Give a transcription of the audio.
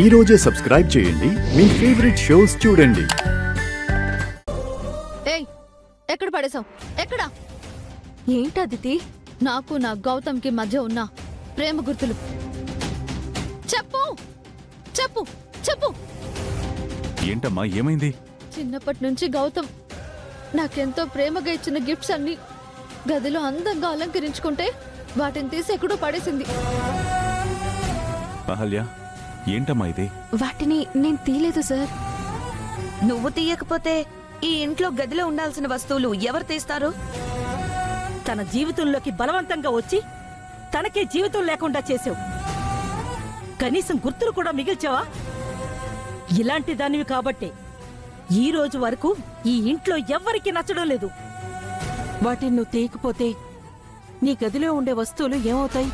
ఈ రోజే సబ్స్క్రైబ్ చేయండి మీ ఫేవరెట్ షోస్ చూడండి. ఏయ్, ఎక్కడ పడేశావు? ఎక్కడ? ఏంటదితి? నాకు నా గౌతమ్కి మధ్య ఉన్న ప్రేమ గుర్తులు చెప్పు చెప్పు చెప్పు. ఏంటమ్మా ఏమైంది? చిన్నప్పటి నుంచి గౌతమ్ నాకెంతో ప్రేమగా ఇచ్చిన గిఫ్ట్స్ అన్ని గదిలో అందంగా అలంకరించుకుంటే వాటిని తీసి ఎక్కడో పడేసింది. అహల్య ఏంటమ్మా ఇది? వాటిని నేను తీయలేదు సార్. నువ్వు తీయకపోతే ఈ ఇంట్లో గదిలో ఉండాల్సిన వస్తువులు ఎవరు తీస్తారు? తన జీవితంలోకి బలవంతంగా వచ్చి తనకే జీవితం లేకుండా చేసావు. కనీసం గుర్తులు కూడా మిగిల్చావా? ఇలాంటి దానివి కాబట్టే ఈ రోజు వరకు ఈ ఇంట్లో ఎవ్వరికీ నచ్చడం లేదు. వాటిని నువ్వు తీయకపోతే నీ గదిలో ఉండే వస్తువులు ఏమవుతాయి?